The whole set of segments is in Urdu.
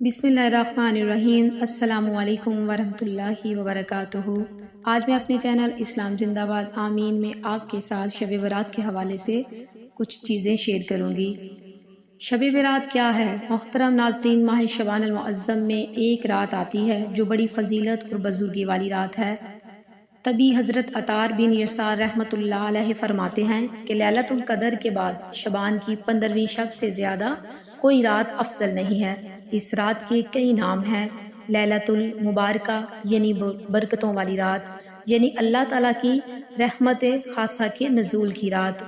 بسم اللہ الرحمن الرحیم۔ السلام علیکم ورحمۃ اللہ وبرکاتہ۔ آج میں اپنے چینل اسلام زندہ باد آمین میں آپ کے ساتھ شب برات کے حوالے سے کچھ چیزیں شیئر کروں گی۔ شب برات کیا ہے؟ محترم ناظرین، ماہ شعبان المعظم میں ایک رات آتی ہے جو بڑی فضیلت اور بزرگی والی رات ہے۔ تبھی حضرت عطار بن یسار رحمۃ اللہ علیہ فرماتے ہیں کہ لیلۃ القدر کے بعد شعبان کی 15ویں شب سے زیادہ کوئی رات افضل نہیں ہے۔ اس رات کے کئی نام ہیں۔ لیلۃ المبارکہ یعنی برکتوں والی رات، یعنی اللہ تعالیٰ کی رحمت خاصہ کے نزول کی رات،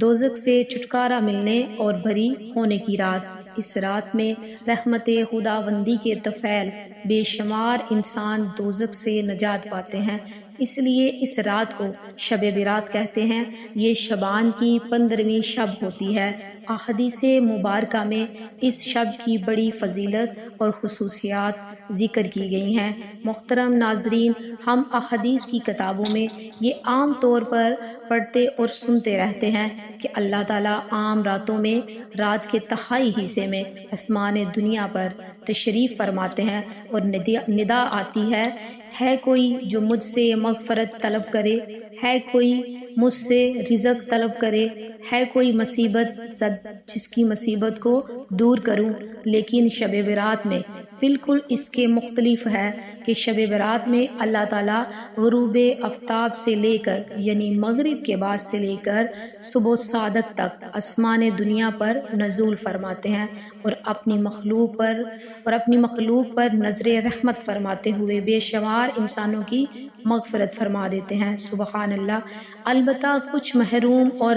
دوزخ سے چھٹکارا ملنے اور بری ہونے کی رات۔ اس رات میں رحمت خداوندی کے طفیل بے شمار انسان دوزخ سے نجات پاتے ہیں، اس لیے اس رات کو شب برات کہتے ہیں۔ یہ شعبان کی 15ویں شب ہوتی ہے۔ احادیث مبارکہ میں اس شب کی بڑی فضیلت اور خصوصیات ذکر کی گئی ہیں۔ محترم ناظرین، ہم احادیث کی کتابوں میں یہ عام طور پر پڑھتے اور سنتے رہتے ہیں کہ اللہ تعالیٰ عام راتوں میں رات کے تہائی حصے میں آسمان دنیا پر تشریف فرماتے ہیں اور ندا آتی ہے کوئی جو مجھ سے مغفرت طلب کرے، ہے کوئی مجھ سے رزق طلب کرے، ہے کوئی مصیبت زد جس کی مصیبت کو دور کروں۔ لیکن شب برات میں بالکل اس کے مختلف ہے کہ شب برات میں اللہ تعالیٰ غروب آفتاب سے لے کر یعنی مغرب کے بعد سے لے کر صبح صادق تک آسمان دنیا پر نزول فرماتے ہیں اور اپنی مخلوق پر نظر رحمت فرماتے ہوئے بے شمار انسانوں کی مغفرت فرما دیتے ہیں۔ سبحان اللہ۔ البتہ کچھ محروم اور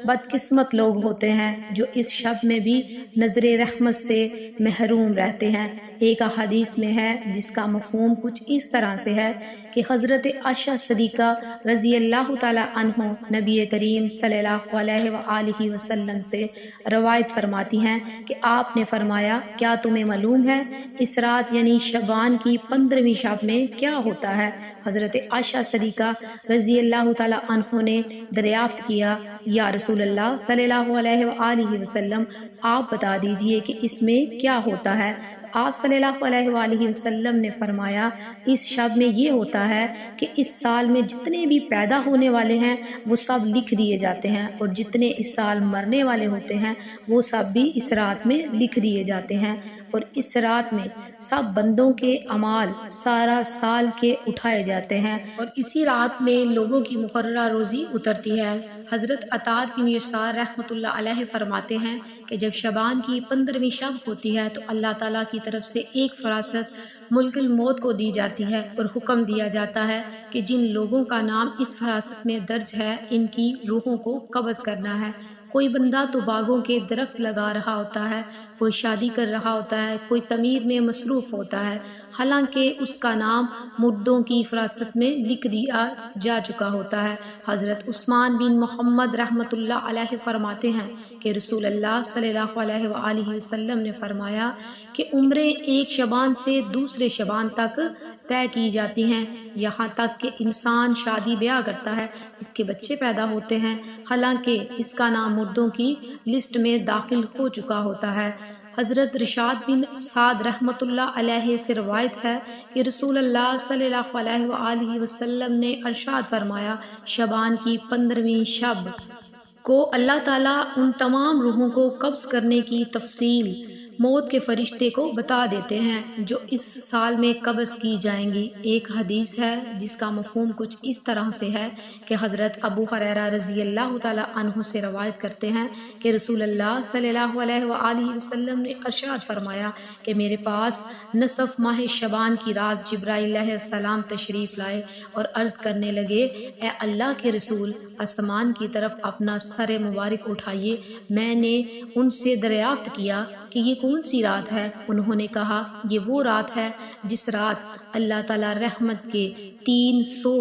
بدقسمت لوگ ہوتے ہیں جو اس شب میں بھی نظر رحمت سے محروم رہتے ہیں۔ ایک حدیث میں ہے جس کا مفہوم کچھ اس طرح سے ہے کہ حضرت عائشہ صدیقہ رضی اللہ تعالیٰ عنہ نبی کریم صلی اللہ علیہ وآلہ وسلم سے روایت فرماتی ہیں کہ آپ نے فرمایا، کیا تمہیں معلوم ہے اس رات یعنی شعبان کی 15ویں شب میں کیا ہوتا ہے؟ حضرت عائشہ صدیقہ رضی اللہ تعالیٰ عنہ نے دریافت کیا، یا رسول اللہ صلی اللہ علیہ وآلہ وسلم، آپ بتا دیجئے کہ اس میں کیا ہوتا ہے؟ آپ صلی اللہ علیہ وآلہ وسلم نے فرمایا، اس شب میں یہ ہوتا ہے کہ اس سال میں جتنے بھی پیدا ہونے والے ہیں وہ سب لکھ دیے جاتے ہیں، اور جتنے اس سال مرنے والے ہوتے ہیں وہ سب بھی اس رات میں لکھ دیے جاتے ہیں، اور اس رات میں سب بندوں کے اعمال سارا سال کے اٹھائے جاتے ہیں، اور اسی رات میں لوگوں کی مقررہ روزی اترتی ہے۔ حضرت عطار بن یسار رحمۃ اللہ علیہ فرماتے ہیں کہ جب شعبان کی 15ویں شب ہوتی ہے تو اللہ تعالیٰ کی طرف سے ایک فراست ملک الموت کو دی جاتی ہے اور حکم دیا جاتا ہے کہ جن لوگوں کا نام اس فراست میں درج ہے ان کی روحوں کو قبض کرنا ہے۔ کوئی بندہ تو باغوں کے درخت لگا رہا ہوتا ہے، کوئی شادی کر رہا ہوتا ہے، کوئی تعمیر میں مصروف ہوتا ہے، حالانکہ اس کا نام مردوں کی فراست میں لکھ دیا جا چکا ہوتا ہے۔ حضرت عثمان بن محمد رحمۃ اللہ علیہ فرماتے ہیں کہ رسول اللہ صلی اللہ علیہ وآلہ وسلم نے فرمایا کہ عمریں ایک شعبان سے دوسرے شعبان تک طے کی جاتی ہیں، یہاں تک کہ انسان شادی بیاہ کرتا ہے، اس کے بچے پیدا ہوتے ہیں، حالانکہ اس کا نام مردوں کی لسٹ میں داخل ہو چکا ہوتا ہے۔ حضرت رشاد بن سعد رحمۃ اللہ علیہ سے روایت ہے کہ رسول اللہ صلی اللہ علیہ وآلہ وسلم نے ارشاد فرمایا، شعبان کی 15ویں شب کو اللہ تعالیٰ ان تمام روحوں کو قبض کرنے کی تفصیل موت کے فرشتے کو بتا دیتے ہیں جو اس سال میں قبض کی جائیں گی۔ ایک حدیث ہے جس کا مفہوم کچھ اس طرح سے ہے کہ حضرت ابو ہریرہ رضی اللہ تعالیٰ عنہ سے روایت کرتے ہیں کہ رسول اللہ صلی اللہ علیہ وآلہ وسلم نے ارشاد فرمایا کہ میرے پاس نصف ماہ شعبان کی رات جبرائیل علیہ السلام تشریف لائے اور عرض کرنے لگے، اے اللہ کے رسول، آسمان کی طرف اپنا سر مبارک اٹھائیے۔ میں نے ان سے دریافت کیا کہ یہ کون سی رات ہے؟ انہوں نے کہا، یہ وہ رات ہے جس رات اللہ تعالیٰ رحمت کے 300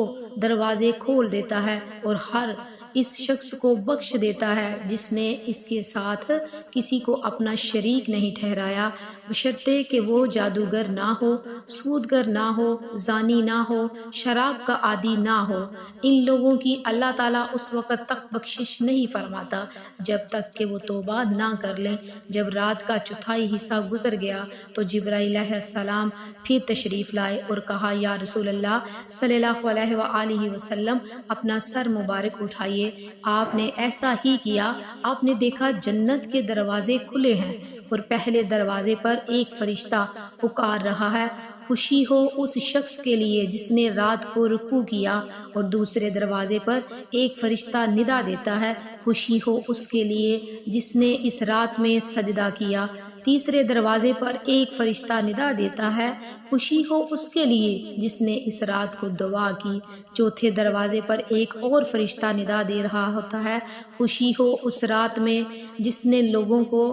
دروازے کھول دیتا ہے اور ہر اس شخص کو بخش دیتا ہے جس نے اس کے ساتھ کسی کو اپنا شریک نہیں ٹھہرایا۔ بشرطے کہ وہ جادوگر نہ ہو، سودگر نہ ہو، زانی نہ ہو، شراب کا عادی نہ ہو۔ ان لوگوں کی اللہ تعالیٰ اس وقت تک بخشش نہیں فرماتا جب تک کہ وہ توبہ نہ کر لیں۔ جب رات کا چوتھائی حصہ گزر گیا تو جبرائیل علیہ السلام پھر تشریف لائے اور کہا، یا رسول اللہ صلی اللہ علیہ وآلہ وسلم، اپنا سر مبارک اٹھائیے۔ آپ نے ایسا ہی کیا۔ آپ نے دیکھا جنت کے دروازے کھلے ہیں اور پہلے دروازے پر ایک فرشتہ پکار رہا ہے، خوشی ہو اس شخص کے لیے جس نے رات کو رکوع کیا، اور دوسرے دروازے پر ایک فرشتہ ندا دیتا ہے، خوشی ہو اس کے لیے جس نے اس رات میں سجدہ کیا۔ تیسرے دروازے پر ایک فرشتہ ندا دیتا ہے، خوشی ہو اس کے لیے جس نے اس رات کو دعا کی۔ چوتھے دروازے پر ایک اور فرشتہ ندا دے رہا ہوتا ہے، خوشی ہو اس رات میں جس نے لوگوں کو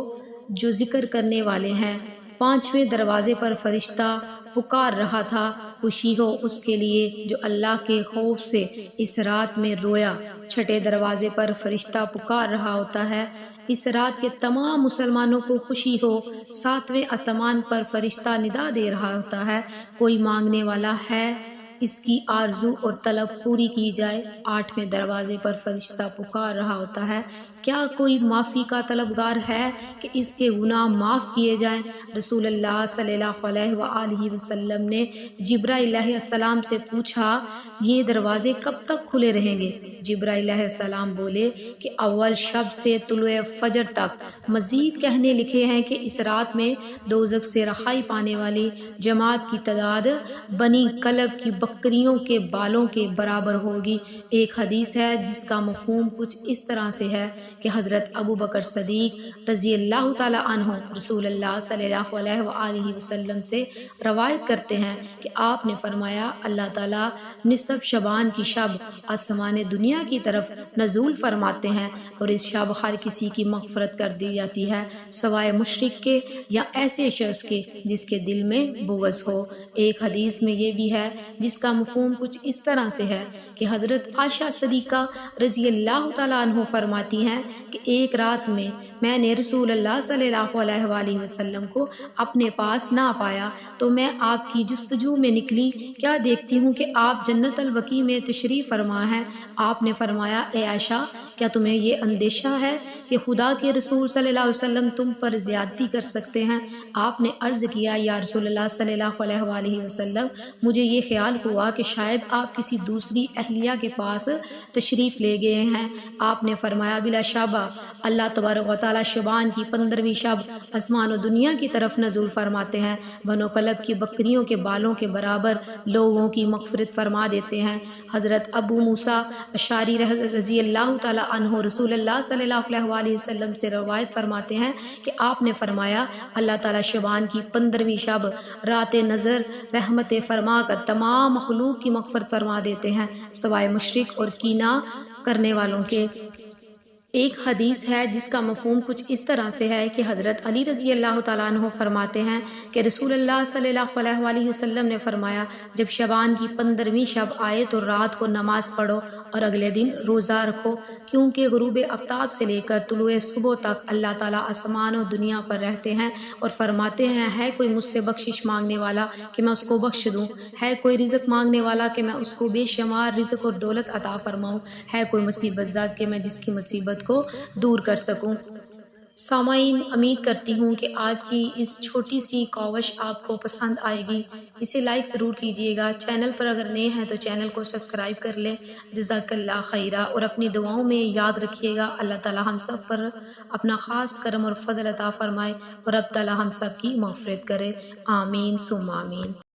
جو ذکر کرنے والے ہیں۔ پانچویں دروازے پر فرشتہ پکار رہا تھا، خوشی ہو اس کے لیے جو اللہ کے خوف سے اس رات میں رویا۔ چھٹے دروازے پر فرشتہ پکار رہا ہوتا ہے، اس رات کے تمام مسلمانوں کو خوشی ہو۔ ساتویں آسمان پر فرشتہ ندا دے رہا ہوتا ہے، کوئی مانگنے والا ہے اس کی آرزو اور طلب پوری کی جائے۔ آٹھویں دروازے پر فرشتہ پکار رہا ہوتا ہے، کیا کوئی معافی کا طلبگار ہے کہ اس کے گناہ معاف کیے جائیں؟ رسول اللہ صلی اللہ علیہ وآلہ وسلم نے جبرائیل علیہ السلام سے پوچھا، یہ دروازے کب تک کھلے رہیں گے؟ جبرائیل علیہ السلام بولے کہ اول شب سے طلوع فجر تک۔ مزید کہنے لکھے ہیں کہ اس رات میں دوزخ سے رہائی پانے والی جماعت کی تعداد بنی کلب کی بکریوں کے بالوں کے برابر ہوگی۔ ایک حدیث ہے جس کا مفہوم کچھ اس طرح سے ہے کہ حضرت ابو بکر صدیق رضی اللہ تعالیٰ عنہ رسول اللہ صلی اللہ علیہ وآلہ وسلم سے روایت کرتے ہیں کہ آپ نے فرمایا، اللہ تعالیٰ نصف شعبان کی شب آسمان دنیا کی طرف نزول فرماتے ہیں، اور اس شب ہر کسی کی مغفرت کر دی جاتی ہے سوائے مشرک کے یا ایسے شخص کے جس کے دل میں بغض ہو۔ ایک حدیث میں یہ بھی ہے جس کا مفہوم کچھ اس طرح سے ہے کہ حضرت عائشہ صدیقہ رضی اللہ تعالیٰ عنہ فرماتی ہیں کہ ایک رات میں نے رسول اللہ صلی اللہ علیہ وآلہ وسلم کو اپنے پاس نہ پایا تو میں آپ کی جستجو میں نکلی، کیا دیکھتی ہوں کہ آپ جنت البقیع میں تشریف فرما ہیں۔ آپ نے فرمایا، اے عائشہ، کیا تمہیں یہ اندیشہ ہے کہ خدا کے رسول صلی اللہ علیہ وسلم تم پر زیادتی کر سکتے ہیں؟ آپ نے عرض کیا، یا رسول اللہ صلی اللہ علیہ وآلہ وسلم، مجھے یہ خیال ہوا کہ شاید آپ کسی دوسری اہلیہ کے پاس تشریف لے گئے ہیں۔ آپ نے فرمایا، بلا شبہ اللہ تبارک و تعالیٰ شعبان کی 15ویں شب آسمان و دنیا کی طرف نزول فرماتے ہیں، بنو کلب کی بکریوں کے بالوں کے برابر لوگوں کی مغفرت فرما دیتے ہیں۔ حضرت ابو موسیٰ اشعری رضی اللہ تعالیٰ عنہ رسول اللہ صلی اللہ علیہ وآلہ وسلم سے روایت فرماتے ہیں کہ آپ نے فرمایا، اللہ تعالیٰ شعبان کی 15ویں شب رات نظر رحمت فرما کر تمام مخلوق کی مغفرت فرما دیتے ہیں سوائے مشرک اور کینہ کرنے والوں کے۔ ایک حدیث ہے جس کا مفہوم کچھ اس طرح سے ہے کہ حضرت علی رضی اللہ تعالیٰ عنہ فرماتے ہیں کہ رسول اللہ صلی اللہ علیہ وآلہ وسلم نے فرمایا، جب شعبان کی 15ویں شب آئے تو رات کو نماز پڑھو اور اگلے دن روزہ رکھو، کیونکہ غروب آفتاب سے لے کر طلوع صبح تک اللہ تعالیٰ آسمان و دنیا پر رہتے ہیں اور فرماتے ہیں، ہے کوئی مجھ سے بخشش مانگنے والا کہ میں اس کو بخش دوں، ہے کوئی رزق مانگنے والا کہ میں اس کو بے شمار رزق اور دولت عطا فرماؤں، ہے کوئی مصیبت زد کہ میں جس کی مصیبت کو دور کر سکوں۔ سامعین، امید کرتی ہوں کہ آج کی اس چھوٹی سی کاوش آپ کو پسند آئے گی۔ اسے لائک ضرور کیجیے گا، چینل پر اگر نئے ہیں تو چینل کو سبسکرائب کر لیں۔ جزاک اللہ خیرہ، اور اپنی دعاؤں میں یاد رکھیے گا اللہ تعالی ہم سب پر اپنا خاص کرم اور فضل عطا فرمائے اور رب تعالی ہم سب کی مغفرت کرے۔ آمین ثم آمین۔